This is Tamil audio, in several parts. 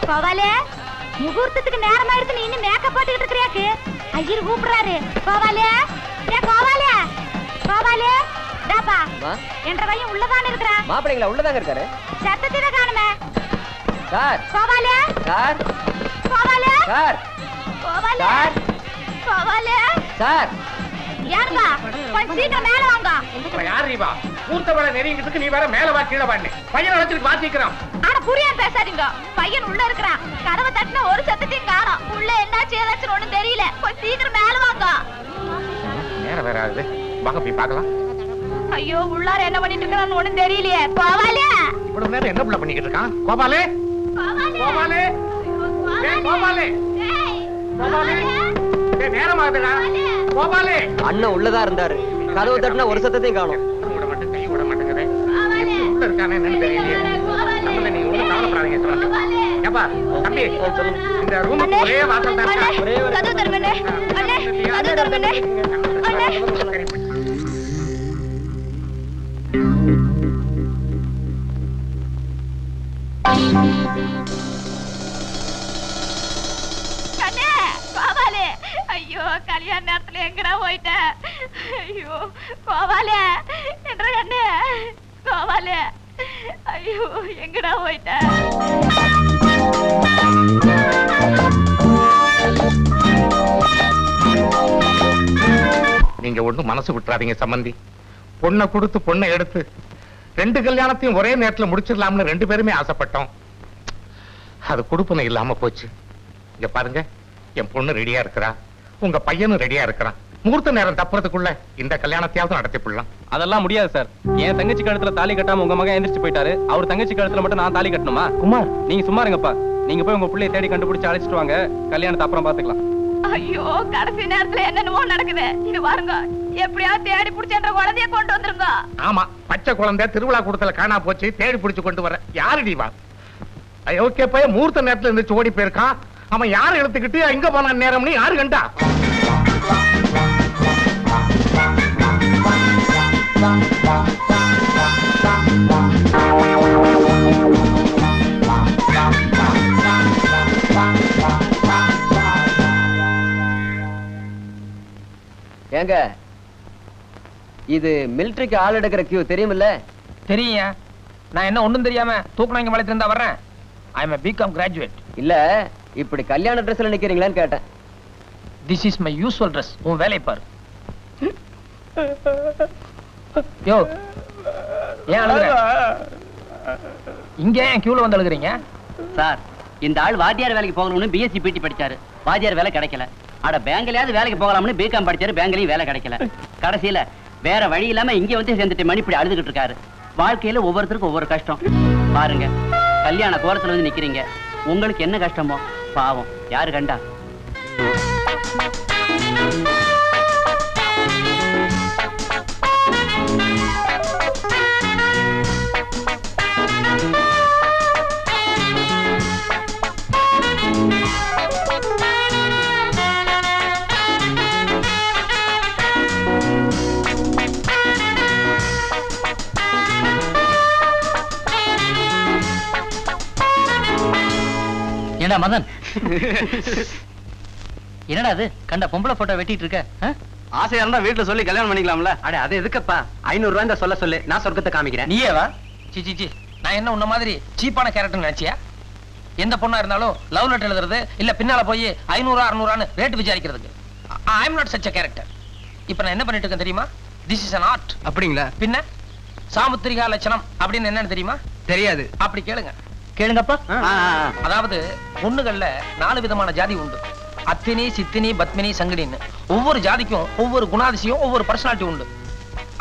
கோவாலே முகூர்த்தத்துக்கு நேரம் ஆயிடுச்சு, நீ இன்னும் மேக்கப் போட்டுக்கிட்டு இருக்கிறியாக்கு? ஐயர் கூப்பிடுறாரு. கோவாலே கோவாலே கோவாலே டாப்பா என்ற பையன் உள்ளதானே இருக்கிறா? மாப்பிள்ளைங்களா உள்ளதாங்க இருக்காரு. சத்தத்தை காணுமே சார். கோவாலே சார். கோவாலே சார். கோவாலே சார். கோவாலே சார். யாருங்க? கொஞ்சம் சீக்கிரம் மேல வாங்க. யார் நீ வா? மூர்த்த வேலை நெறிங்கிறதுக்கு நீ வேற மேல வா கீழே வான்னு பையனை வச்சுட்டு வாசிக்கிறான். ஆனா புரியாம பேசாதீங்க. பையன் உள்ள இருக்கிறான். கதவை தட்டின ஒரு சத்தத்தையும் காணோம். உள்ள என்னாச்சு ஏதாச்சும் ஒண்ணும் தெரியல. கொஞ்சம் சீக்கிரம் மேல வாங்க. நேரம் வேற ஆகுது. வாங்க போய் பார்க்கலாம். ஐயோ உள்ளார என்ன பண்ணிட்டு இருக்கான்னு ஒண்ணும் தெரியலையே. கோவாலே இவ்வளவு நேரம் என்ன புள்ள பண்ணிக்கிட்டு இருக்கான்? கோபாலே கோபாலே கோபாலே கோபாலே நேரம் ஆகுதுடா. கோபாலே அண்ணன் உள்ளதா இருந்தாரு. கதவு தட்டினா ஒரு சத்தத்தையும் காணும். விட மாட்டேன், கை விட மாட்டேங்குது. உள்ள இருக்கானே என்னன்னு தெரியலையே. நம்மள நீங்க ஒண்ணும் கவலைப்படாதீங்க. ஏப்பா தம்பி, இந்த ரூமுக்கு ஒரே வாசல் தான். கதவு திறந்தே. அண்ணே கதவு திறந்தே. அண்ணே அண்ணே கோவாலே. ஐயோ கல்யாண நேரத்துல எங்கடா போயிட்ட? ஐயோ கோவாலே என்ற அண்ணே கோவாலே. ஐயோ எங்கடா போயிட்ட? நீங்க ஒண்ணும் மனசு விட்டுறாதீங்க சம்பந்தி. பொண்ணை கொடுத்து பொண்ணை எடுத்து 2 கல்யாணத்தையும் ஒரே நேரத்துல முடிச்சிடலாம்னு 2 பேருமே ஆசைப்பட்டோம். அது கொடுப்பனை இல்லாம போச்சு. இங்க பாருங்க, என் பொண்ணு ரெடியா இருக்கிறா, உங்க பையனும் ரெடியா இருக்கிறான். முகூர்த்த நேரம் தப்புறதுக்குள்ள இந்த கல்யாணத்தையாவது நடத்தி போடலாம். அதெல்லாம் முடியாது சார். என் தங்கச்சி கழுத்துல தாலி கட்டாம உங்க மகன் எந்திரிச்சு போயிட்டாரு. அவர் தங்கச்சி கழுத்துல மட்டும் நான் தாலி கட்டணுமா? குமார், நீங்க சும்மா இருங்கப்பா. நீங்க போய் உங்க பிள்ளைய தேடி கண்டுபிடிச்சு அழைச்சிட்டு வாங்க. கல்யாணத்தை அப்புறம் பாத்துக்கலாம். ஐயோ கடைசி நேரத்துல என்னென்னமோ நடக்குது. இது பாருங்க, எப்படியாவது தேடி பிடிச்ச என்ற குழந்தைய கொண்டு வந்துருங்க. ஆமா, பச்சை குழந்தை திருவிழா கூடத்துல காணா போச்சு. தேடி பிடிச்சு கொண்டு வர யாருடி வா? ஓகே பைய முகூர்த்த நேரத்துல இருந்துச்சு ஓடி போயிருக்கான். அவன் யாரு எடுத்துக்கிட்டு எங்க போன நேரம்னு யாரு கண்டா? ஏங்க, இது மிலிட்டரிக்கு ஆள் எடுக்கிற கியூ தெரியுமில்ல? தெரியும். நான் என்ன ஒண்ணும் தெரியாம தூக்குனாங்க மலையில இருந்தா வர்றேன். I am a BCom graduate. இல்ல, இப்படி கல்யாண ட்ரெஸ்ல நிக்கிறீங்களான்னு கேட்டேன். This is my usual dress. உன் வேலையை பாரு. யோ, ஏன் அழுகுற? இங்க ஏன் கியூல வந்து அழுகுறீங்க? சார், இந்த ஆள் வாத்தியார் வேலைக்கு போகணும்னு பிஎஸ்சி பிடி படிச்சாரு. வாத்தியார் வேலை கிடைக்கல. அட பேங்க்லயாவது வேலைக்கு போகலாம்னு பிகாம் படிச்சாரு. பேங்க்லயும் வேலை கிடைக்கல. கடைசியில வேற வழி இல்லாம இங்க வந்து சேர்ந்துட்டு மணி இப்படி அழுதுகிட்டு இருக்காரு. வாழ்க்கையில ஒவ்வொருத்தருக்கும் ஒவ்வொரு கஷ்டம். பாருங்க, கல்யாண கோலத்துல வந்து நிக்கிறீங்க. உங்களுக்கு என்ன கஷ்டமோ பாவம் யாரு கண்டா? ஏண்டா மதன், என்னடா அது கண்ட பொம்பளை போட்டோ வெட்டிட்டு இருக்க? ஆசையா இருந்தா வீட்டுல சொல்லி கல்யாணம் பண்ணிக்கலாம்ல. அட அது எதுக்கப்பா? 500 ரூபாய் சொல்ல சொல்லு, நான் சொர்க்கத்தை காமிக்கிறேன். நீயே வா. சி சி சி, நான் என்ன உன்ன மாதிரி சீப்பான கேரக்டர் நினைச்சியா? எந்த பொண்ணா இருந்தாலும் லவ் லெட்டர் எழுதுறது இல்ல பின்னால போய் 500 600 ரேட் விசாரிக்கிறதுக்கு. I am not such a character. இப்போ நான் என்ன பண்ணிட்டு இருக்கேன் தெரியுமா? This is an art. அப்படிங்களா? பின்ன சாமுத்திரிகா லட்சணம் அப்படின்னு என்னன்னு தெரியுமா? தெரியாது. அப்படி கேளுங்க. கேளுங்கப்பா. அதாவது பொண்ணுகள்ல 4 விதமான ஜாதி உண்டு. அத்தினி, சித்தினி, பத்மினி, சங்கடின்னு. ஒவ்வொரு ஜாதிக்கும் ஒவ்வொரு குணாதிசயம், ஒவ்வொரு பர்சனாலிட்டி உண்டு.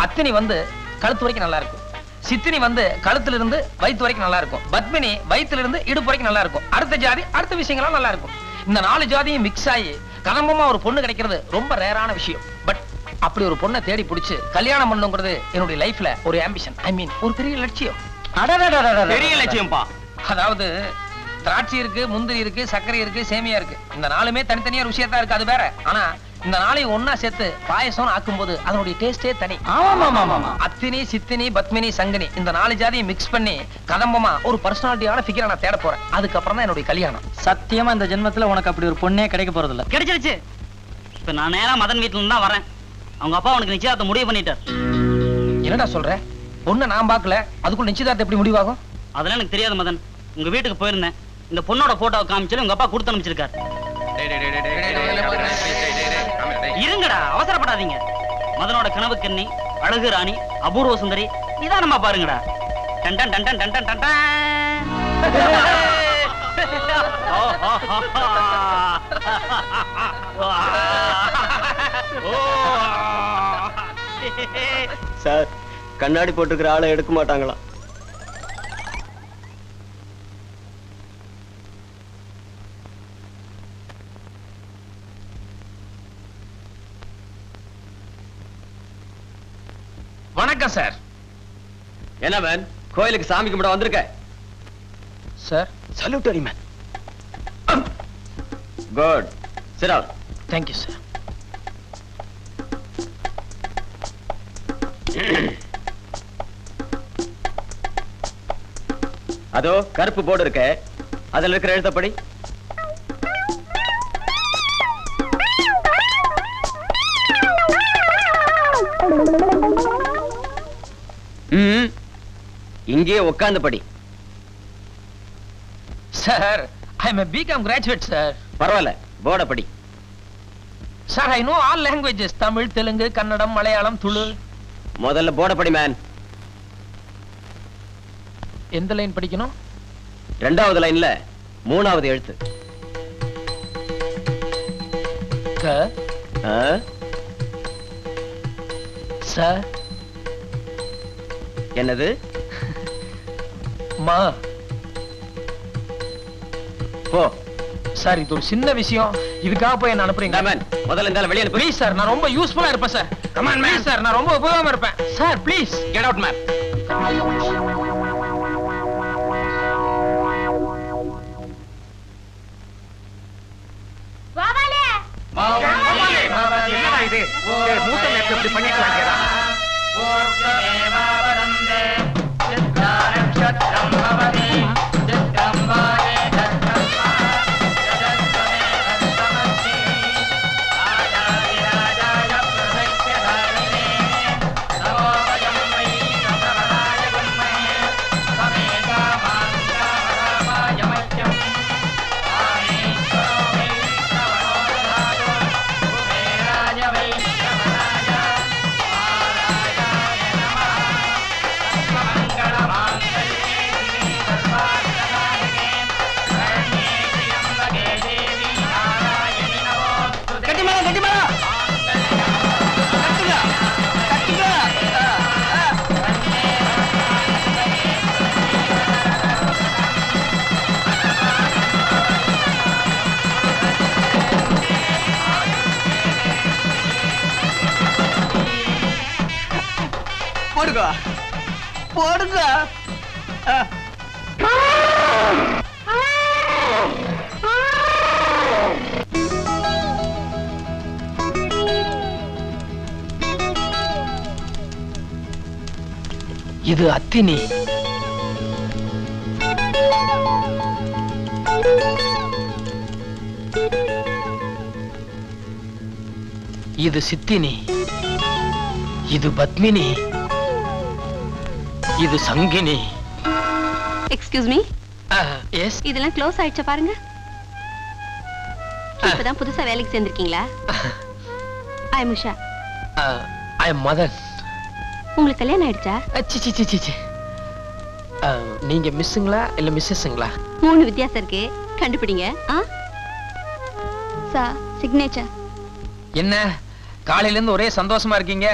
அத்தினி வந்து கழுத்து வரைக்கும் நல்லா இருக்கும். சித்தினி வந்து கழுத்துல இருந்து வயிற்று வரைக்கும் நல்லா இருக்கும். பத்மினி வயிற்றுல இருந்து இடுப்பு வரைக்கும் நல்லா இருக்கும். அடுத்த ஜாதி அடுத்த விஷயங்கள்லாம் நல்லா இருக்கும். இந்த 4 ஜாதியும் மிக்ஸ் ஆகி கலம்பமா ஒரு பொண்ணு கிடைக்கிறது ரொம்ப ரேரான விஷயம். பட் அப்படி ஒரு பொண்ணை தேடி பிடிச்சு கல்யாணம் பண்ணுங்கிறது என்னுடைய லைஃப்ல ஒரு ஆம்பிஷன். ஐ மீன் ஒரு பெரிய லட்சியம். பெரிய லட்சியம்பா. அதாவது திராட்சை இருக்கு, முந்திரி இருக்கு, சர்க்கரை இருக்கு, சேமியா இருக்கு. இந்த 4மே தனித்தனியா ருசியா தான் இருக்கு, அது வேற. ஆனா இந்த நாளையும் ஒன்னா சேர்த்து பாயசம் ஆக்கும்போது அதனுடைய டேஸ்டே தனி. அத்தினி, சித்தினி, பத்மினி, சங்கினி இந்த 4 ஜாதியை மிக்ஸ் பண்ணி கதம்பமா ஒரு பர்சனாலிட்டியான ஃபிகரை நான் தேட போறேன். அதுக்கப்புறம் தான் என்னுடைய கல்யாணம். சத்தியமா இந்த ஜென்மத்துல உனக்கு அப்படி ஒரு பொண்ணே கிடைக்க போறது இல்ல. கிடைச்சிருச்சு. இப்ப நான் நேரா மதன் வீட்டுல இருந்து தான் வரேன். அவங்க அப்பா உனக்கு நிச்சயதார்த்தம் முடிவு பண்ணிட்டார். என்னடா சொல்ற? பொண்ணை நான் பார்க்கல, அதுக்குள்ள நிச்சயதார்த்தம் எப்படி முடிவாகும்? அதெல்லாம் எனக்கு தெரியாது மதன். உங்க வீட்டுக்கு போயிருந்தேன். இந்த பொண்ணோட போட்டோவை காமிச்சு உங்க அப்பா கொடுத்து அனுப்பிச்சிருக்காரு. இருங்கடா, அவசரப்படாதீங்க. மதனோட கனவு கண்ணி, அழகு ராணி, அபூர்வ சுந்தரி இதான் நம்ம பாருங்கடா. டண்டன் டண்டன் டண்டன் டண்டன். சார், கண்ணாடி போட்டுக்கிற ஆளை எடுக்க மாட்டாங்களா? வணக்கம் சார். என்ன மேன், கோயிலுக்கு சாமி கும்பிட வந்திருக்க? Sir, salutary man. Good. Sit down. Thank you sir. அதோ கருப்பு போர்டு இருக்க, அதுல இருக்கிற எழுத்தப்படி. இங்கேயே உட்கார்ந்து படி. Sir, I am a BCom graduate sir. பரவாயில்ல, போர்ட படி. Sir, I know all languages. Tamil, Telugu, Kannada, Malayalam, Tulu. முதல்ல போர்ட படி மேன். எந்த லைன் படிக்கணும்? 2வது லைன்ல 3வது எழுத்து. க. ச. என்னது? மா. போ. சார், இது ஒரு சின்ன விஷயம். இதுக்காக போய் என்ன அனுப்புறீங்க? மேன், முதல்ல இந்த வெளிய அனுப்பு. ப்ளீஸ் சார், நான் ரொம்ப யூஸ்ஃபுல்லா இருப்பேன் sir. Come on man. Sir, நான் ரொம்ப உபயோகமா இருப்பேன். Sir, please get out man. என்னடா இது? மூட்டை நேரத்துல இப்படி பண்ணிட்டு இருக்கேடா. போடுங்க போடுங்க. இது அத்தினி. இது சித்தினி. இது பத்மினி. இது சங்கினி. Excuse me. எஸ். இதெல்லாம் க்ளோஸ் ஆயிடுச்சா பாருங்க. இப்பதான் புதுசா வேலைக்கு சேர்ந்திருக்கீங்களா? I am Usha. I am Madhan. உங்களுக்கு கல்யாணம் ஆயிடுச்சா? சி சி சி சி. நீங்க மிஸ்ஸுங்களா இல்ல மிஸ்ஸஸ்ங்களா? 3 வித்தியாசம் இருக்கு, கண்டுபிடிங்க. Sir, signature. என்ன காலையில இருந்து ஒரே சந்தோஷமா இருக்கீங்க?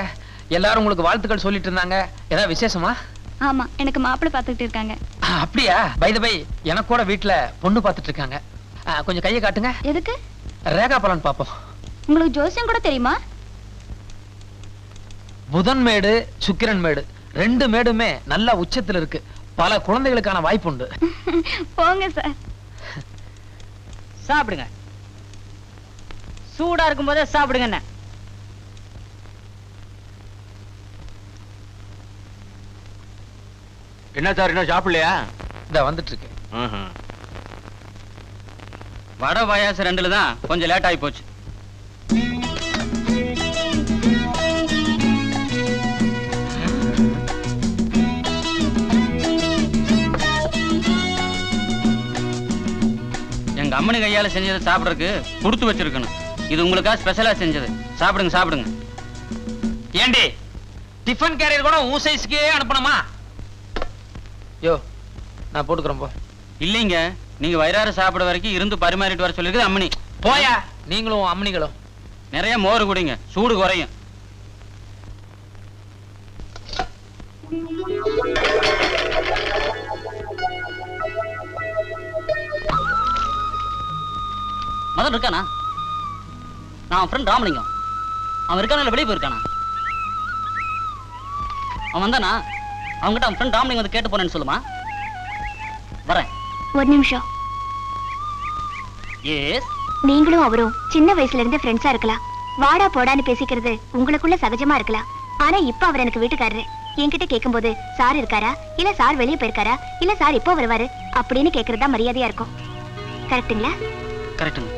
எல்லாரும் உங்களுக்கு வாழ்த்துக்கள் சொல்லிட்டு இருந்தாங்க. ஏதாவது விசேஷமா? ஆமா, எனக்கு மாப்பிள்ளை பார்த்துக்கிட்டு இருக்காங்க. அப்படியா? பை தி பை, எனக்கு கூட வீட்டுல பொண்ணு பார்த்துட்டு இருக்காங்க. கொஞ்சம் கையை காட்டுங்க. எதுக்கு? ரேகா பலன் பாப்போம். உங்களுக்கு ஜோசியம் கூட தெரியுமா? புதன் மேடு, சுக்கிரன் மேடு 2 மேடுமே நல்ல உச்சத்துல இருக்கு. பல குழந்தைகளுக்கான வாய்ப்பு உண்டு. போங்க சார். சாப்பிடுங்க சூடா இருக்கும் போதே சாப்பிடுங்க அண்ணே. என்ன சார் இன்னும் சாப்பிடலையா? இந்த வந்துட்டு இருக்கேன். வடை பாயாசம் 2ல தான் கொஞ்சம் லேட் ஆகி போச்சு. எங்க அம்மனி கையால செஞ்சதை சாப்பிடறதுக்கு கொடுத்து வச்சிருக்கணும். இது உங்களுக்காக ஸ்பெஷலா செஞ்சது. சாப்பிடுங்க சாப்பிடுங்க. ஏண்டி டிஃபன் கேரியர் கூட உன் சைஸ்க்கே அனுப்பணுமா? யோ நான் போட்டுக்கிறேன் போ. இல்லைங்க, நீங்க வயிறார சாப்பிட வரைக்கும் இருந்து பரிமாறிட்டு வர சொல்லிருக்குது அம்மனி. போயா நீங்களும் அம்மனிகளும். நிறைய மோர் குடிங்க, சூடு குறையும். மதன் இருக்கானா? நான் ஃப்ரெண்ட் ராமலிங்கம். அவன் இருக்கான வெளியே போயிருக்கானா? அவன் வந்தானா? அவங்ககிட்ட அவன் ஃப்ரெண்ட் ராமலிங்கம் வந்து கேட்டு போனேன்னு சொல்லுமா. வரேன். ஒரு நிமிஷம். எஸ். நீங்களும் அவரும் சின்ன வயசுல இருந்து ஃப்ரெண்ட்ஸா இருக்கலாம். வாடா போடான்னு பேசிக்கிறது உங்களுக்குள்ள சகஜமா இருக்கலாம். ஆனா இப்ப அவர் எனக்கு வீட்டுக்காரரு. என்கிட்ட கேட்கும்போது சார் இருக்காரா, இல்ல சார் வெளியே போயிருக்காரா, இல்ல சார் எப்போ வருவாரு அப்படின்னு கேக்குறதா மரியாதையா இருக்கும். கரெக்ட்டுங்களா? கரெக்ட்டுங்க.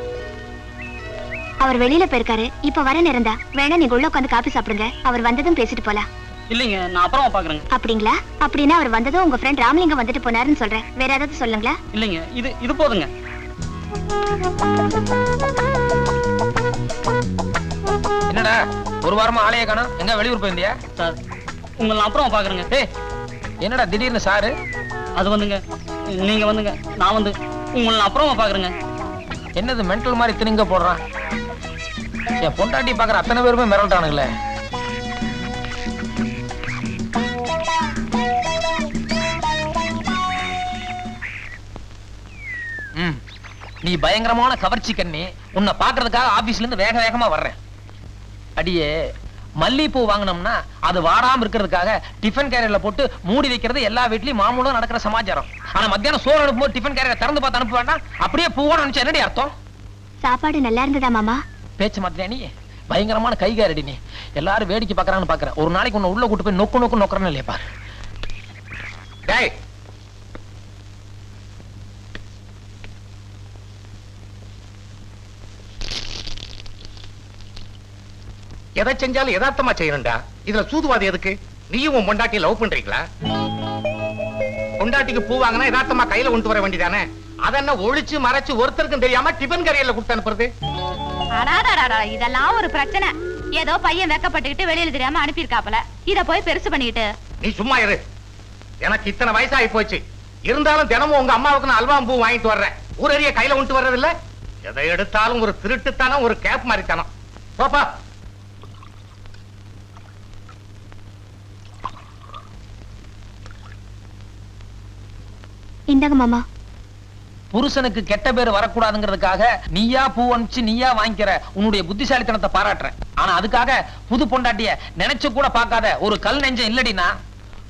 அவர் வெளியில போயிருக்காரு. இப்ப வர நேரம்தா. வேணா நீங்க உள்ள உட்காந்து காபி சாப்பிடுங்க. அவர் வந்ததும் பேசிட்டு போலாம். இல்லைங்க, நான் அப்புறமா பாக்குறேங்க. அப்படிங்களா? அப்படின்னா அவர் வந்ததும் உங்க ஃப்ரெண்ட் ராமலிங்கம் வந்துட்டு போனாருன்னு சொல்றேன். வேற ஏதாவது சொல்லுங்களா? இல்லைங்க, இது போதுங்க. என்னடா ஒரு வாரமா ஆளைய காணோம்? எங்க வெளியூர் போயிருந்தியா? சார், உங்களை நான் அப்புறமா பாக்குறேங்க. ஏய் என்னடா திடீர்னு சாரு? அது வந்துங்க, நீங்க வந்துங்க, நான் வந்து உங்களை நான் அப்புறமா பாக்குறேங்க. என்னது மென்டல் மாதிரி திணிங்க போடுறான்? என் பொண்டாட்டி பாக்குற அத்தனை பேருமே மிரட்டானுங்களே. நீ பயங்கரமான கவர்ச்சி கண்ணி. உன்னை பாக்குறதுக்காக ஆபீஸ்ல இருந்து வேக வேகமா வர்றேன். அடியே மல்லிகைப்பூ வாங்கினோம்னா அது வாடாம இருக்கிறதுக்காக டிஃபன் கேரியர்ல போட்டு மூடி வைக்கிறது எல்லா வீட்லயும் மாமூலும் நடக்கிற சமாச்சாரம். ஆனா மத்தியானம் சோறு அனுப்பும்போது டிஃபன் கேரியரை திறந்து பார்த்து அனுப்ப வேண்டாம். அப்படியே பூவோட நினைச்சா என்னடி அர்த்தம்? சாப்பாடு நல்லா இருந்ததா மாமா? பேச்சு மாத்தியா நீ? பயங்கரமான கைகாரடி நீ. எல்லாரும் வேடிக்கை பாக்குறான்னு பாக்குற. ஒரு நாளைக்கு உன்னை உள்ள கூட்டு போய் நொக்கு நொக்கு நொக்குறன்னு இல்லையா பாரு. டேய், எதை செஞ்சாலும் யதார்த்தமா செய்யணும்டா. இதுல சூதுவாதி எதுக்கு? நீயும் உன் பொண்டாட்டி லவ் பண்றீங்களா? பொண்டாட்டிக்கு பூ வாங்கினா யதார்த்தமா கையில கொண்டு வர வேண்டியதானே? அதென்ன ஒளிச்சு மறைச்சு ஒருத்தருக்கும் தெரியாம டிபன் கரையில கொடுத்து அனுப்புறது? இதெல்லாம் ஒரு பிரச்சனை. ஏதோ பையன் வெக்கப்பட்டுக்கிட்டு வெளியில தெரியாம அனுப்பியிருக்காப்ல. இத போய் பெருசு பண்ணிக்கிட்டு. நீ சும்மா இரு. எனக்கு இத்தனை வயசாகி போச்சு. இருந்தாலும் தினமும் உங்க அம்மாவுக்கு நான் அல்வா பூ வாங்கிட்டு வர்றேன். ஊரறிய கையில கொண்டு வர்றது இல்ல. எதை எடுத்தாலும் ஒரு திருட்டுத்தானம், ஒரு கேப் மாதிரி தானம். பாப்பா இந்தாங்க மாமா. புருஷனுக்கு கெட்ட பேர் வரக்கூடாதுங்கிறதுக்காக நீயா பூ அனுப்பிச்சு நீயா வாங்கிக்கிற உன்னுடைய புத்திசாலித்தனத்தை பாராட்டுறேன். ஆனா அதுக்காக புது பொண்டாட்டிய நினைச்சு கூட பார்க்காத ஒரு கல் நெஞ்சம் இல்லடினா.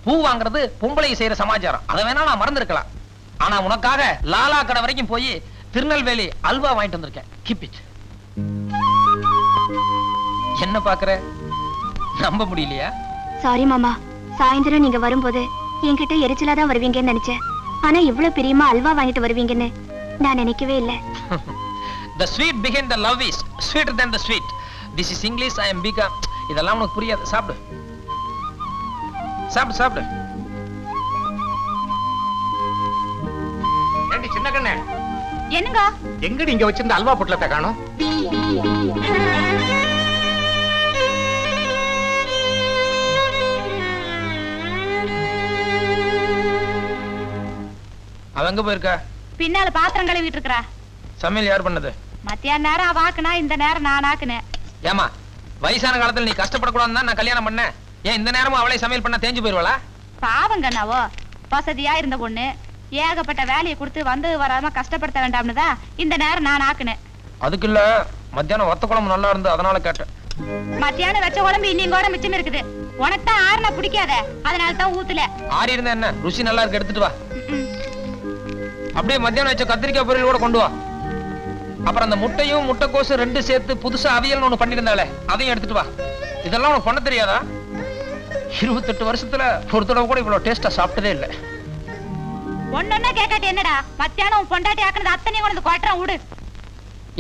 பூ வாங்குறது பொம்பளை செய்யற சமாச்சாரம். அதை வேணா நான் மறந்துருக்கலாம். ஆனா உனக்காக லாலா கடை வரைக்கும் போய் திருநெல்வேலி அல்வா வாங்கிட்டு வந்திருக்கேன். Keep it. என்ன பாக்குற? நம்ப முடியலையா? சாரி மாமா. சாயந்தரம் நீங்க வரும்போது என்கிட்ட எரிச்சலா தான் வருவீங்கன்னு நினைச்சேன். ஆனா இவ்வளவு பிரியமா அல்வா வாங்கிட்டு வருவீங்கன்னு நான் நினைக்கவே இல்ல. The sweet behind the love is sweeter than the sweet. This is English. I am bigger. இதெல்லாம் உனக்கு புரியாது. சாப்பிடு சாப்பிடு சாப்பிடு. ஏண்டி சின்ன கண்ணே, என்னங்க எங்கடி இங்க வச்சிருந்த அல்வா பொட்டலத்தை காணோம்? அவ எங்க போயிருக்கா? பின்னால பாத்திரம் கழுவிட்டு இருக்கறா. சமையல் யார் பண்ணது? மத்தியான நேரம் அவ ஆக்குனா, இந்த நேரம் நான் ஆக்குனேன். ஏமா வயசான காலத்துல நீ கஷ்டப்படக்கூடாதுன்னு தான் நான் கல்யாணம் பண்ணேன். ஏன் இந்த நேரமும் அவளே சமையல் பண்ண தேஞ்சு போயிருவாளா? பாவங்கண்ணாவோ, வசதியா இருந்த பொண்ணு ஏகப்பட்ட வேலையை கொடுத்து வந்து வராம கஷ்டப்படுத்த வேண்டாம்னு தான் இந்த நேரம் நான் ஆக்குனேன். அதுக்கு இல்ல, மத்தியானம் வத்த குழம்பு நல்லா இருந்து அதனால கேட்டேன். மத்தியானம் வச்ச குழம்பு இன்னும் கூட மிச்சம் இருக்குது. உனக்கு தான் ஆறுனா பிடிக்காத, அதனால தான் ஊத்துல. ஆறி இருந்தா என்ன, ருசி நல்லா இருக்கு, எடுத்துட்டு வா. அப்படியே மத்தியானம் வச்ச கத்திரிக்காய் பொரியல் கூட கொண்டு வா. அப்புறம் அந்த முட்டையும் முட்டைக்கோசு ரெண்டு சேர்த்து புதுசா அவியல்னு ஒண்ணு பண்ணிருந்தாளே அதையும் எடுத்துட்டு வா. இதெல்லாம் உனக்கு பண்ண தெரியாதா? 28 வருஷத்துல ஒரு தடவை கூட இவ்வளவு டேஸ்டா சாப்பிட்டதே இல்ல. ஒன்னொன்னா கேட்காட்டி என்னடா, மத்தியானம் உன் பொண்டாட்டி ஆக்குனது அத்தனை கொண்டு குவாட்டரம் விடு.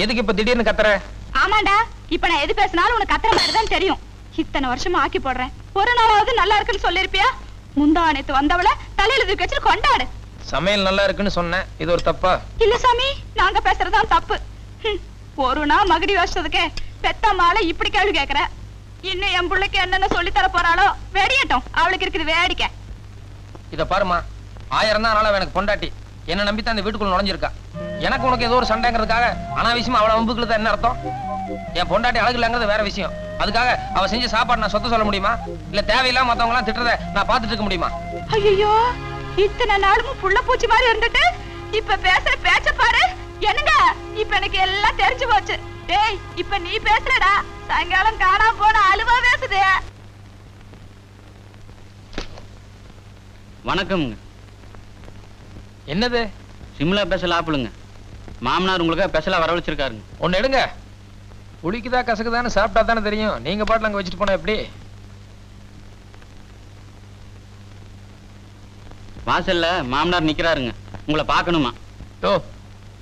எதுக்கு இப்ப திடீர்னு கத்துற? ஆமாண்டா, இப்ப நான் எது பேசினாலும் உனக்கு கத்துற மாதிரிதான் தெரியும். இத்தனை வருஷமா ஆக்கி போடுறேன், ஒரு நாளாவது நல்லா இருக்குன்னு சொல்லிருப்பியா? முந்தானத்து வந்தவள தலையில தூக்கி வச்சு கொண்டாடு. சமையல் நல்லா இருக்குன்னு சொன்னேன், இது ஒரு தப்பா? இல்ல சாமி, நாங்க பேசுறதுதான் தப்பு. ஒரு நாள் மகடி வச்சதுக்கே பெத்தம்மால இப்படி கேள்வி கேக்குற. இன்னும் என் பிள்ளைக்கு என்னென்ன சொல்லி தர போறாளோ வெடியட்டும், அவளுக்கு இருக்குது வேடிக்கை. இத பாருமா, 1000 தான் ஆனாலும் எனக்கு பொண்டாட்டி. என்ன நம்பித்தான் இந்த வீட்டுக்குள்ள நுழைஞ்சிருக்கா. எனக்கு உனக்கு ஏதோ ஒரு சண்டைங்கிறதுக்காக அனாவசியமா அவளை வம்புக்குள்ள தான் என்ன அர்த்தம்? என் பொண்டாட்டி அழகு இல்லங்கிறது வேற விஷயம். அதுக்காக அவ செஞ்ச சாப்பாடு நான் சொத்த சொல்ல முடியுமா? இல்ல தேவையில்லாம மத்தவங்க எல்லாம் திட்டுறத நான் பாத்துட்டு இருக்க முடியுமா? ஐயோ, இத்தனை நாளும் புள்ள பூச்சி மாதிரி இருந்துட்டு இப்ப பேசுற பேச்ச பாரு. என்னங்க, இப்ப எனக்கு எல்லாம் தெரிஞ்சு போச்சு. டேய், இப்ப நீ பேசுறடா, சாயங்காலம் காணாம போன அழுவா பேசுதே. வணக்கம்ங்க. என்னது? சிம்லா ஸ்பெஷல் ஆப்பிளுங்க. மாமனார் உங்களுக்கு ஸ்பெஷலா வரவழைச்சிருக்காருங்க. ஒண்ணு எடுங்க. புளிக்குதா கசக்குதான்னு சாப்பிட்டா தானே தெரியும். நீங்க பாட்டுல அங்க வச்சுட்டு போனா எப்படி? வாசல்ல மாமனார் நிக்கிறாருங்க, உங்களை பார்க்கணுமா? ஓ,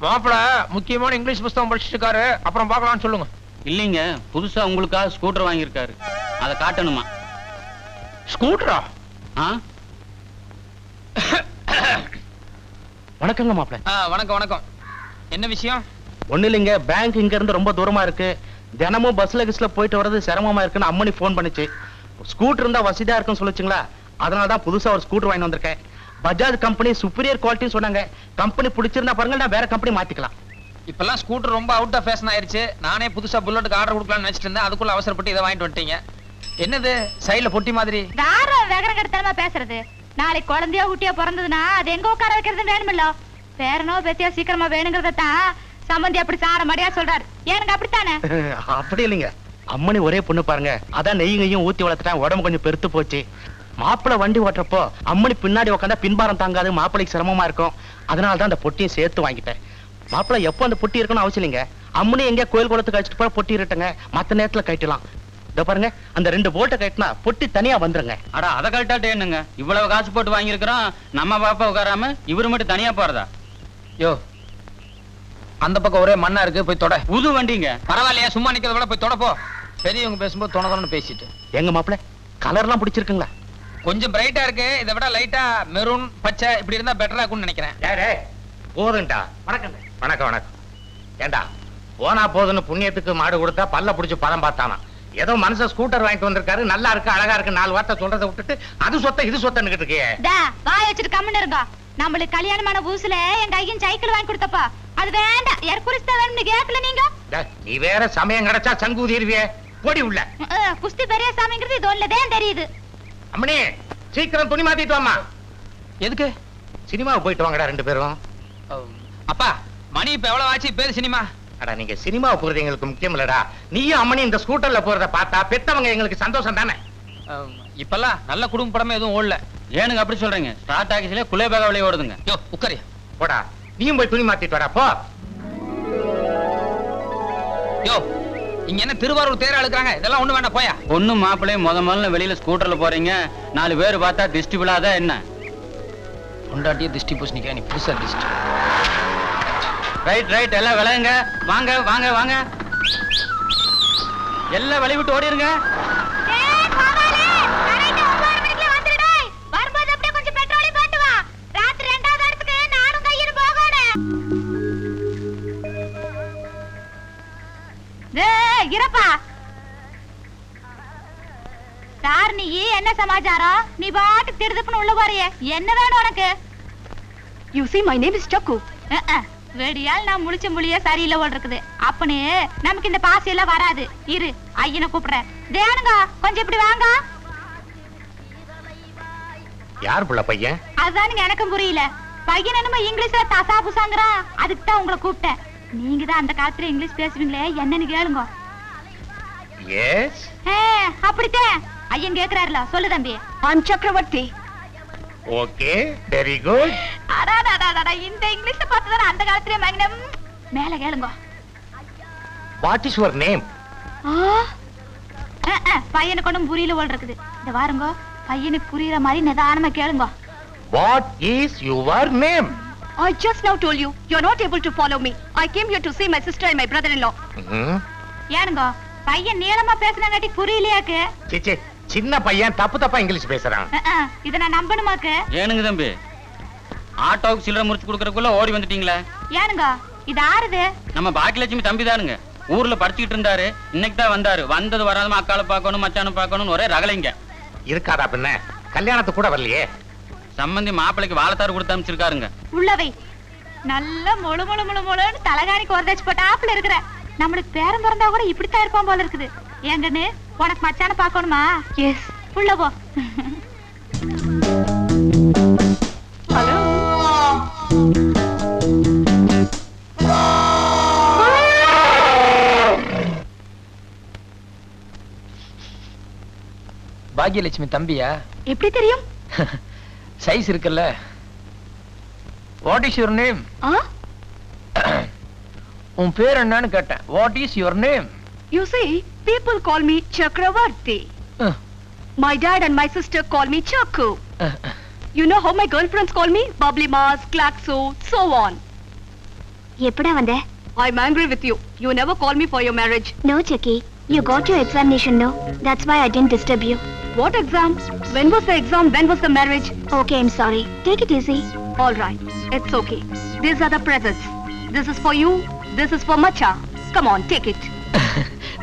மாப்பிள முக்கியமான இங்கிலீஷ் புத்தகம் படிச்சுட்டு இருக்காரு, அப்புறம் பார்க்கலாம்னு சொல்லுங்க. இல்லைங்க, புதுசா உங்களுக்காக ஸ்கூட்டர் வாங்கியிருக்காரு, அதை காட்டணுமா? ஸ்கூட்டரா? ஆ, வணக்கங்க மாப்பிள. வணக்கம் வணக்கம். என்ன விஷயம்? ஒண்ணு இல்லைங்க, பேங்க் இங்க இருந்து ரொம்ப தூரமா இருக்கு. தினமும் பஸ்ல கிஸ்ல போயிட்டு வர்றது சிரமமா இருக்குன்னு அம்மனி போன் பண்ணுச்சு. ஸ்கூட்டர் இருந்தா வசதியா இருக்குன்னு சொல்லுச்சுங்களா, அதனாலதான் புதுசா ஒரு ஸ்கூட்டர் வாங்கி வந்திருக்கேன். பஜாஜ் கம்பெனி சுப்பீரியர் குவாலிட்டின்னு சொன்னாங்க. கம்பெனி பிடிச்சிருந்தா பாருங்க, நான் வேற கம்பெனி மாத்திக்கலாம். இப்பெல்லாம் ஸ்கூட்டர் ரொம்ப அவுட் ஆஃப் ஃபேஷன் ஆயிருச்சு. நானே புதுசா புல்லட்டுக்கு ஆர்டர் கொடுக்கலாம்னு நினைச்சிட்டு இருந்தேன். அதுக்குள்ள அவசரப்பட்டு இதை வாங்கிட்டு வந்துட்டீங்க. என்னது சைடுல பொட்டி மாதிரி? வேற வேகரம் கெடுத்தனமா பேசுறது. நாளைக்கு குழந்தையோ குட்டியோ பிறந்ததுன்னா அது எங்க உட்கார வைக்கிறது வேணுமில்ல? பேரனோ பேத்தியோ சீக்கிரமா வேணுங்கிறதான் சம்பந்தி அப்படி சார மடியா சொல்றாரு. ஏனுங்க அப்படித்தானே? அப்படி இல்லைங்க, அம்மனி ஒரே பொண்ணு பாருங்க, அதான் நெய்யையும் ஊத்தி வளர்த்துட்டேன். உடம்பு கொஞ்சம் பெருத்து போச்சு. மாப்பிள்ளை வண்டி ஓட்டுறப்போ அம்மனி பின்னாடி உட்காந்தா பின்பாரம் தாங்காது, மாப்பிள்ளைக்கு சிரமமா இருக்கும். அதனாலதான் அந்த பொட்டியும் சேர்த்து வாங்கிட்டேன். மாப்பிள்ளை எப்போ அந்த பொட்டி இருக்கணும் அவசியம் இல்லைங்க. அம்மனி எங்க கோயில் குளத்துக்கு கழிச்சிட்டு போற பொட்டி இருட்டுங்க, மத்த நேரத்துல கட்டலாம். இத பாருங்க, அந்த 2 போல்ட்டை கட்டினா பொட்டி தனியா வந்துருங்க. அடா, அதை கழட்டாட்டே என்னங்க, இவ்வளவு காசு போட்டு வாங்கியிருக்கிறோம், நம்ம பாப்பா உட்காராம இவரு மட்டும் தனியா போறதா? யோ, அந்த பக்கம் ஒரே மண்ணா இருக்கு, போய் தொட. புது வண்டிங்க. பரவாயில்லையா, சும்மா நிக்கிறத விட போய் தொடப்போ. பெரியவங்க பேசும்போது தொணதொன்னு பேசிட்டு. எங்க மாப்பிள்ளை கலர்லாம் பிடிச்சிருக்குங்களா? கொஞ்சம் பிரைட்டா இருக்கு, இதை விட லைட்டா மெரூன் பச்சை இப்படி இருந்தா பெட்டரா இருக்கும்னு நினைக்கிறேன். போதுண்டா. வணக்கம் வணக்கம் வணக்கம். ஏண்டா, போனா போதுன்னு புண்ணியத்துக்கு மாடு கொடுத்தா பல்ல புடிச்சு பதம் பார்த்தானா? ஏதோ மனுஷன் ஸ்கூட்டர் வாங்கிட்டு வந்திருக்காரு, நல்லா இருக்கு அழகா இருக்கு 4 வார்த்தை சொல்றதை விட்டுட்டு அது சொத்த இது சொத்தன்னு இருக்கே. வாய் வச்சுட்டு கம்முன்னு இருங்க. நம்மளுக்கு கல்யாணமான புதுசுல எங்க ஐயன் சைக்கிள் வாங்கி கொடுத்தப்பா, அது வேண்டாம் ஏற்குறிஸ்தா வேணும்னு கேட்கல நீங்க. நீ வேற சமயம் கிடைச்சா சங்கு ஊதிருவியே, போடி உள்ள. குஸ்தி பெரிய சாமிங்கிறது இது ஒண்ணுதான் தெரியுது. அம்மனி, சீக்கிரம் துணி மாத்திட்டு வாமா. எதுக்கு? சினிமாவுக்கு போயிட்டு வாங்கடா 2 பேரும். அப்பா, மணி இப்ப எவ்வளவு ஆச்சு? பேரு சினிமா. அடா, நீங்க சினிமாவுக்கு போறது எங்களுக்கு முக்கியம் இல்லடா. நீயும் அம்மனி இந்த ஸ்கூட்டர்ல போறத பார்த்தா பெத்தவங்க எங்களுக்கு சந்தோஷம் தானே. இப்பெல்லாம் நல்ல குடும்ப படமே எதுவும் ஓடல. ஏனுங்க அப்படி சொல்றீங்க? ஸ்டார்ட் ஆகிச்சுல குலேபக வழியே ஓடுதுங்க. யோ, உட்காரு. போடா, நீயும் போய் துணி மாத்திட்டு வாடா போ. யோ, இங்க என்ன திருவாரூர் தேர அழுக்குறாங்க? இதெல்லாம் ஒண்ணு வேண்டாம், போயா. பொண்ணு மாப்பிள்ளையும் முதல்ல வெளியில ஸ்கூட்டர்ல போறீங்க, 4 பேர் பார்த்தா திஷ்டி விழாதா என்ன? பொண்டாட்டிய திஷ்டி பூசணிக்கா, நீ புதுசா திஷ்டி. ரைட் ரைட், எல்லாம் விளையுங்க. வாங்க வாங்க வாங்க, எல்லாம் வழி விட்டு ஓடிருங்க. சார், நீ என்ன சமாச்சாரம்? நீ பாட்டு திடுதுப்புன்னு உள்ள போறியே, என்ன வேணும் உனக்கு? You see, my name is Chakku. வெடியால் நான் முழிச்ச மொழியே சரியில்லை போல் இருக்குது. அப்பனே நமக்கு இந்த பாசி எல்லாம் வராது. இரு, ஐயனை கூப்பிடுறேன். தேனுங்க, கொஞ்சம் இப்படி வாங்க. யார் புள்ள பையன்? அதுதானுங்க எனக்கும் புரியல. பையன் என்னமோ இங்கிலீஷ்ல தசா புசாங்கிறான். அதுக்கு தான் உங்களை கூப்பிட்டேன். நீங்க தான் அந்த காலத்துல இங்கிலீஷ் பேசுவீங்களே, என்னன்னு கேளுங்க. எஸ், அப்படித்தான் ஐயன் கேக்குறாருல. சொல்லு தம்பி. I'm Chakravarti. Okay, very good. இந்த இங்கிலீஷ் பார்த்துதானே அந்த காலத்திலே மகனம். மேல கேளுங்க. What is your name? பையனுக்கு ஒன்றும் புரியல போல் இருக்குது. இந்த வாருங்க, பையனுக்கு புரியுற மாதிரி நிதானமா கேளுங்க. What is your name? I just now told you, you're not able to follow me. I came here to see my sister and my brother-in-law. ஏனுங்க, பையன் நீளமா பேசுனாங்காட்டி புரியலையாக்கு? சிச்சி, சின்ன பையன் தப்பா இங்கிலீஷ் பேசுறான். இத நான் நம்பணுமாக்கு? ஏனுங்க தம்பி, ஆட்டோவுக்கு சில்லறை முறிச்சு கொடுக்கறதுக்குள்ள ஓடி வந்துட்டீங்களே. ஏனுங்க, இது ஆறுது? நம்ம பாக்கியலட்சுமி தம்பி தானுங்க. ஊர்ல படிச்சுக்கிட்டு இருந்தாரு, இன்னைக்கு தான் வந்தாரு. வந்தது வராதமா அக்கால பாக்கணும், மச்சான பாக்கணும், ஒரே ரகலைங்க. இருக்காதா பின்ன? கல்யாணத்துக்கு கூட வரலையே. சம்பந்தி மாப்பிளைக்கு வாழைத்தாறு கொடுத்து அனுப்பிச்சிருக்காருங்க. உள்ளவை நல்ல முழு முழு முழு முழுன்னு தலகாணிக்கு ஒரு தச்சு போட்ட ஆப்பிள் இருக்கிற. நம்மளுக்கு பேரம் பிறந்தா கூட இப்படித்தான் இருப்பான் போல இருக்குது. ஏங்கன்னு உனக்கு மச்சான பாக்கணுமா? எஸ், உள்ள போ. ஹலோ, பாக்யலட்சுமி தம்பியா? எப்படி தெரியும்? சைஸ் இருக்குல்ல. What is your name? உன் பேர் என்னன்னு கேட்டேன். What is your name? You see, people call me Chakravarti. My dad and my sister call me Chakku. You know how my girlfriends call me? Bubbly Mars, Klaxo, so on. எப்படா வந்த? I'm angry with you. You never call me for your marriage. No, Chucky. You got your examination, no? That's why I didn't disturb you. What exam? When was the exam? When was the marriage? Okay, I'm sorry. Take it easy. All right. It's okay. These are the presents. This is for you. This is for Macha. Come on, take it.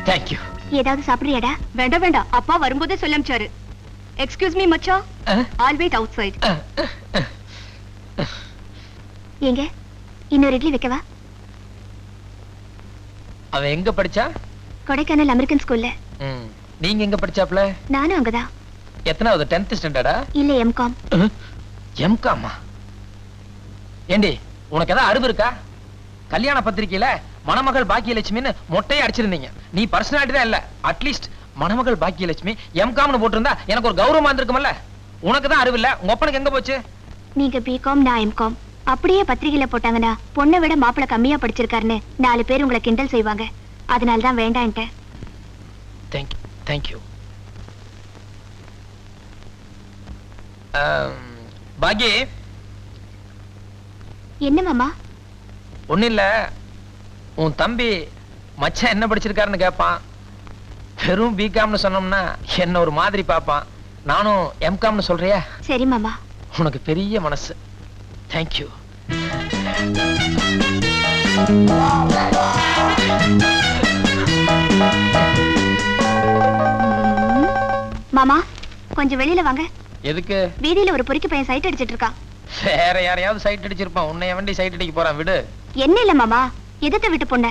Thank you. ஏதாவது சாப்பிடுறியாடா? வேண்டாம் வேண்டாம், அப்பா வரும்போதே சொல்ல அனுப்பிச்சாரு. Excuse me, Macha. I'll wait outside. எங்க இன்னொரு இட்லி வைக்கவா? அவ எங்க படிச்சா? கொடைக்கானல் அமெரிக்கன் ஸ்கூல்ல. நீங்க எங்க படிச்சாப்ல? நானும் அங்கதான். எத்தனாவது? 10th ஸ்டாண்டர்டா? இல்ல, எம்காம். எம்காமா? ஏண்டி, உனக்கு ஏதாவது அறிவு இருக்கா? கல்யாண பத்திரிக்கையில மணமகள் பாக்கியலட்சுமின்னு மொட்டையை அடிச்சிருந்தீங்க. நீ பர்சனாலிட்டி தான் இல்ல. அட்லீஸ்ட் மணமகள் பாக்கியலட்சுமி எம்காம்னு போட்டிருந்தா எனக்கு ஒரு கௌரவமா இருந்திருக்கும்ல. உனக்கு தான் அறிவு இல்ல. உங்க அப்பனுக்கு எங்க போச்சு? நீங்க பிகாம், நான் எம்காம். அப்படியே பத்திரிகையில போட்டாங்கன்னா பொண்ணை விட மாப்பிளை கம்மியா படிச்சிருக்காருன்னு 4 பேர் உங்களை கிண்டல் செய்வாங்க. அதனால தான் வேண்டான்ட்டேன். Thank you. பாக்கி என்ன மாமா? ஒண்ணு இல்ல, உன் தம்பி மச்சான் என்ன படிச்சிருக்காருன்னு கேட்பான். வெறும் பிகாம்னு சொன்னோம்னா என்ன ஒரு மாதிரி பாப்பான். நானும் எம்காம்னு சொல்றியா? சரி மாமா. உனக்கு பெரிய மனசு. தேங்க்யூ. மாமா, கொஞ்சம் வெளியில வாங்க. எதுக்கு? வீதியில ஒரு பொறுக்கி பையன் சைட் அடிச்சிட்டு இருக்கான். வேற யாரையாவது சைட் அடிச்சிருப்பான். உன்னை வண்டி சைட் அடிக்க போறான். விடு. என்ன இல்ல மாமா, எதிர்த்த வீட்டு பொண்ணு.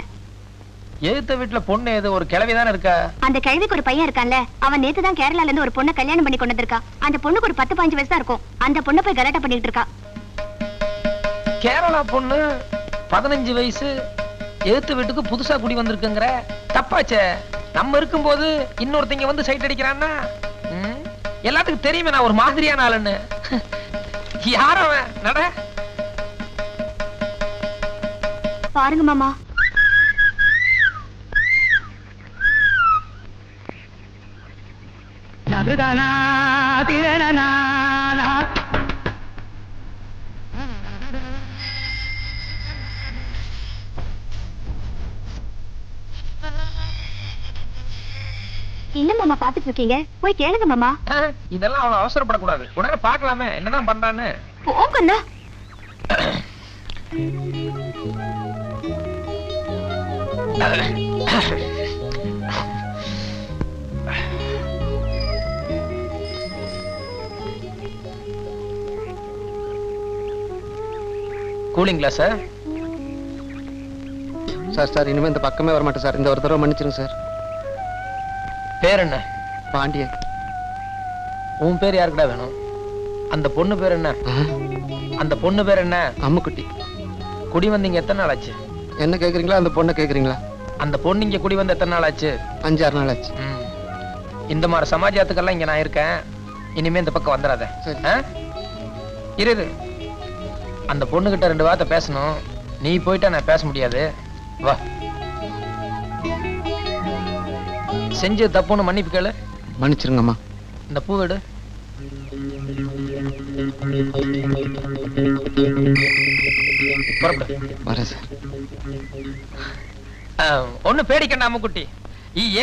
எதிர்த்த வீட்டுல பொண்ணு எது? ஒரு கிழவி தானே இருக்கா? அந்த கிழவிக்கு ஒரு பையன் இருக்கான்ல, அவன் நேத்து தான் கேரளால இருந்து ஒரு பொண்ணை கல்யாணம் பண்ணி கொண்டு வந்திருக்கான். அந்த பொண்ணுக்கு ஒரு 10-15 வயசு தான் இருக்கும். அந்த பொண்ணை போய் கலாட்டா பண்ணிட்டு இருக்கா. கேரளா பொண்ணு 15 வயசு எதிர்த்த வீட்டுக்கு புதுசா குடி வந்திருக்குங்கிற? தப்பாச்சே. நம்ம இருக்கும்போது இன்னொருத்தங்க வந்து சைட் அடிக்கிறான்னா எல்லாத்துக்கும் தெரியுமே நான் ஒரு மாதிரியான ஆளுன்னு. யார் அவன்? நட பாருங்க மாமா. என்ன மாமா பாத்துட்டு இருக்கீங்க? போய் கேளுங்க மாமா. இதெல்லாம் அவன் அவசரப்படக்கூடாது. உடனே பாக்கலாமே என்னதான் பண்றான்னு. போங்கண்ணா. கூலிங் கிளாஸ் சார் இனிமே இந்த பக்கமே வர மாட்டேன் சார். இந்த ஒரு தடவை மன்னிச்சிருங்க சார். பேர் என்ன? பாண்டியன். உன் பேர் யாருக்குடா வேணும்? அந்த பொண்ணு பேர் என்ன? அந்த பொண்ணு பேர் என்ன? அம்முக்குட்டி. குடி வந்தீங்க எத்தனை நாள் ஆச்சு? என்ன கேக்குறீங்களா அந்த பொண்ணை கேக்குறீங்களா? அந்த பொண்ணு இங்க குடி வந்து எத்தனை நாள் ஆச்சு? 5-6 நாள் ஆச்சு. இந்த மாதிரி சமாஜத்துக்கெல்லாம் இங்க நான் இருக்கேன். இனிமே இந்த பக்கம் வந்துடாத. இரு. அந்த பொண்ணு கிட்ட 2 வார்த்தை பேசணும். நீ போயிட்டா நான் பேச முடியாது. வா. செஞ்சு தப்புன்னு மன்னிப்பு கேளு. மன்னிச்சிருங்கம்மா. இந்த பூ எடு. புறப்படு. வரேன் சார். ஒண்ணு பேடிக்கண்ட அம்முக்குட்டி.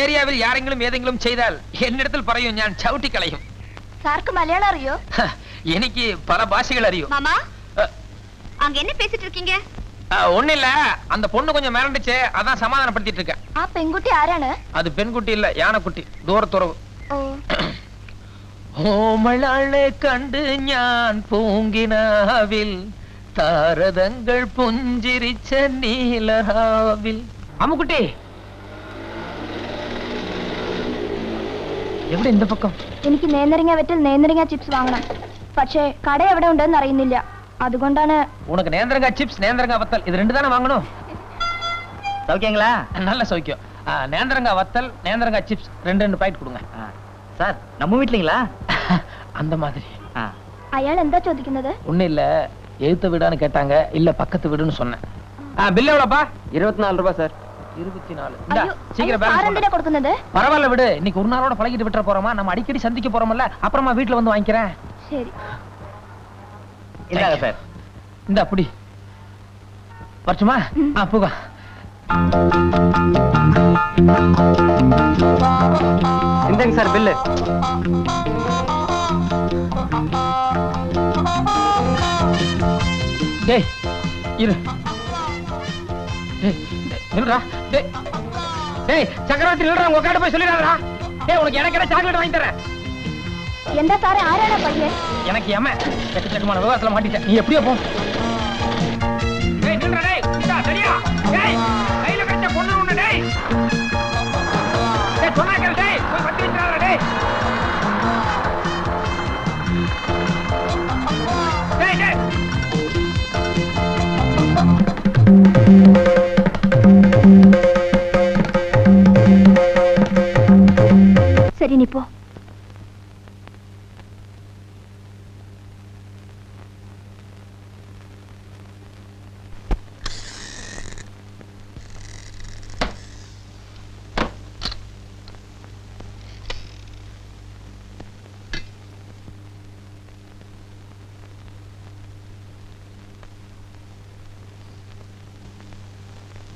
ஏரியாவில் யாரெങ്കിലും ஏதெങ്കിലും ചെയ്താൽ എന്നിടത്തിൽ പറയും ഞാൻ ചവിട്ടി കളയും. சாருக்கு மலையாளம் அறியோ? എനിക്ക് பல பாஷைகள் அறியும். மாமா அங்க என்ன பேசிட்டு இருக்கீங்க? ஒண்ணு இல்ல, அந்த பொண்ணு கொஞ்சம் மிரண்டுச்சு, அதான் சமாதானப்படுத்திட்டு இருக்கேன். ஆ பெண்குட்டி ஆரானு? அது பெண்குட்டி இல்ல, யானைக்குட்டி. தூரத்துறவு. ஓ ഓമളാളെ കണ്ട് ഞാൻ പൂങ്കിനാവിൽ താരതങ്ങൾ പുഞ്ചിരിച്ച നീലഹാവിൽ. അമ്മുക്കുട്ടി എവിടെ? இந்த பக்கம். എനിക്ക് നേന്ത്രങ്ങ വെറ്റിൽ നേന്ത്രങ്ങ ചിപ്സ് വാങ്ങണം. പക്ഷേ കട എവിടെ ഉണ്ടെന്ന് അറിയുന്നില്ല. അതുകൊണ്ടാണ്. உனக்கு நேந்திரங்காய் சிப்ஸ், நேந்திரங்காய் வத்தல் இது ரெண்டு தானே வாங்கணும். சௌக்கியங்களா? நல்ல சௌக்கியம். நேந்திரங்காய் வத்தல், நேந்திரங்காய் சிப்ஸ் ரெண்டு பாக்கெட் கொடுங்க. சார் நம்ம வீட்லீங்களா? அந்த மாதிரி. അയാൾ എന്താ ചോദിക്കുന്നത്? ஒண்ணு இல்ல, எழுத்த வீடான்னு கேட்டாங்க, இல்ல பக்கத்து வீடுன்னு சொன்னேன். பில் எவ்வளவுப்பா? 24 ரூபாய் சார். 24. இந்தா, അയ്യോ, சீக்கிரம் സാർ பேலன்ஸ் എന്തിനാ കൊടുക്കുന്നത്? பரவாயில்ல விடு, இன்னைக்கு ஒரு நாளோட பழகிட்டு விட்டுற போறோமா, நம்ம அடிக்கடி சந்திக்க போறோம்ல, அப்புறமா வீட்டுல வந்து வாங்கிக்கிறேன். ശരി. இந்தாங்க சார். இந்த அப்படி வரட்டுமா? போக. இந்தாங்க சார் பில்லு. டேய் இரு. டேய் நில்றா. டேய் டேய் சக்கரவர்த்தி நில்றா, உங்க அக்காட்ட போய் சொல்லிடாதடா. டேய் உனக்கு எனக்கு என்ன சாக்லேட் வாங்கி தரேன். എന്താ സാറേ, ആരാണ് പയ്യൻ? எனக்கு ஏமா எக்கச்சக்கமான விவகாரத்துல மாட்டிட்டேன். நீ எப்படியோ போ. டேய் நில்றா. டேய் இந்தா சரியா. டேய் கையில கட்ட பொண்ணு ஒண்ணு. டேய் டேய் சொன்னாக்கல. டேய் போய் பத்தி விட்டுறாதடா. டேய் டேய் டேய் சரி நீ போ.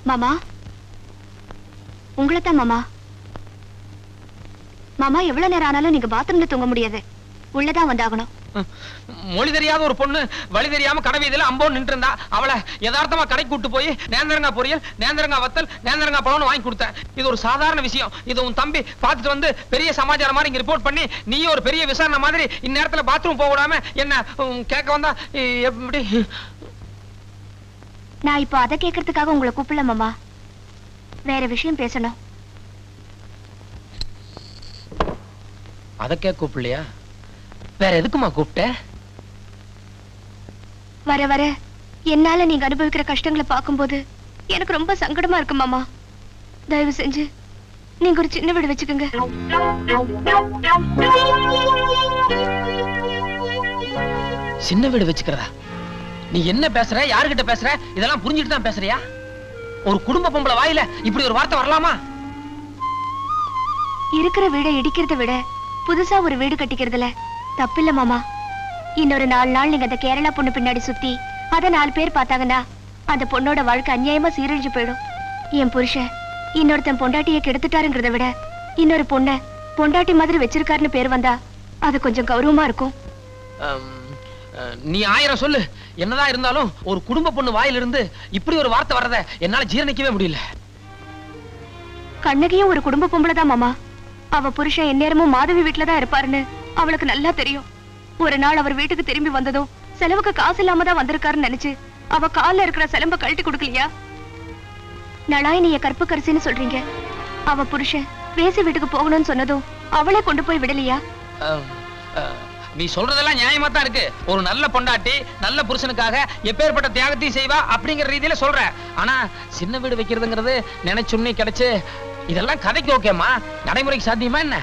மாமா, உங்களைத்தான் மாமா. மாமா, எவ்வளவு நேரம் ஆனாலும் நீங்க பாத்ரூம்ல தூங்க முடியாது, உள்ளதான் வந்தாகணும். மொழி தெரியாத ஒரு பொண்ணு வழி தெரியாம கடை வீதியில அம்போன்னு நின்று இருந்தா, அவளை யதார்த்தமா கடைக்கு கூட்டு போய் நேந்திரங்காய் பொரியல், நேந்திரங்காய் வத்தல், நேந்திரங்காய் பழம்னு வாங்கி கொடுத்தேன். இது ஒரு சாதாரண விஷயம். இது உன் தம்பி பார்த்துட்டு வந்து பெரிய சமாச்சாரம் மாதிரி இங்க ரிப்போர்ட் பண்ணி, நீயும் ஒரு பெரிய விசாரணை மாதிரி இந்நேரத்துல பாத்ரூம் போக விடாம என்ன கேட்க வந்தா எப்படி? நான் இப்போ அதை கேட்கறதுக்காக உங்களை கூப்பிடல மாமா, வேற விஷயம் பேசணும். அதக்கே கூப்பிடலையா? வேற எதுக்குமா கூப்பிட்ட? வர வர என்னால நீங்க அனுபவிக்கிற கஷ்டங்களை பார்க்கும்போது எனக்கு ரொம்ப சங்கடமா இருக்கு மாமா. தயவு செஞ்சு நீங்க ஒரு சின்ன வீடு வச்சுக்கோங்க. சின்ன வீடு வச்சுக்கிறதா? நீ என்ன பேசுற, யாருகிட்ட பேசுற? இதெல்லாம் புரிஞ்சுட்டு தான் பேசுறியா? ஒரு குடும்ப பொம்பளை வாயில இப்படி ஒரு வார்த்தை வரலாமா? இருக்கிற வீடை இடிக்கிறத விட புதுசா ஒரு வீடு கட்டிக்கிறதுல தப்பில்ல மாமா. இன்னொரு 4 நாள் நீங்க அந்த கேரளா பொண்ணு பின்னாடி சுத்தி அத 4 பேர் பார்த்தாங்கன்னா அந்த பொண்ணோட வாழ்க்கை அநியாயமா சீரழிஞ்சு போயிடும். என் புருஷன் இன்னொருத்தன் பொண்டாட்டியை கெடுத்துட்டாருங்கிறத விட இன்னொரு பொண்ண பொண்டாட்டி மாதிரி வச்சிருக்காருன்னு பேர் வந்தா அது கொஞ்சம் கௌரவமா இருக்கும். நீ 1000 சொல்லு, என்னதான் இருந்தாலும் ஒரு குடும்ப பொண்ணு வாயிலிருந்து இப்படி ஒரு வார்த்தை வர்றத என்னால ஜீரணிக்கவே முடியல. கண்ணகியும் ஒரு குடும்ப பொம்பளை தான் மாமா. அவ புருஷன் எந்நேரமும் மாதவி வீட்டுல தான் இருப்பாருன்னு அவளுக்கு நல்லா தெரியும். ஒரு நாள் அவர் வீட்டுக்கு திரும்பி வந்ததும் செலவுக்கு காசு இல்லாம தான் வந்திருக்காருன்னு நினைச்சு அவ கால்ல இருக்கிற சிலம்ப கழட்டி கொடுக்கலையா? நளாயினிய கற்பு கரிசின்னு சொல்றீங்க. அவ புருஷன் வேசி வீட்டுக்கு போகணும்னு சொன்னதும் அவளே கொண்டு போய் விடலையா? நீ சொல்றதெல்லாம் நியாயமா தான் இருக்கு. ஒரு நல்ல பொண்டாட்டி நல்ல புருஷனுக்காக எப்பேற்பட்ட தியாகத்தையும் செய்வா அப்படிங்கிற ரீதியில சொல்ற. ஆனா சின்ன வீடு வைக்கிறதுங்கிறது நினைச்சுன்னே கிடைச்சு இதெல்லாம் கதைக்கு ஓகேமா, நடைமுறைக்கு சாத்தியமா என்ன?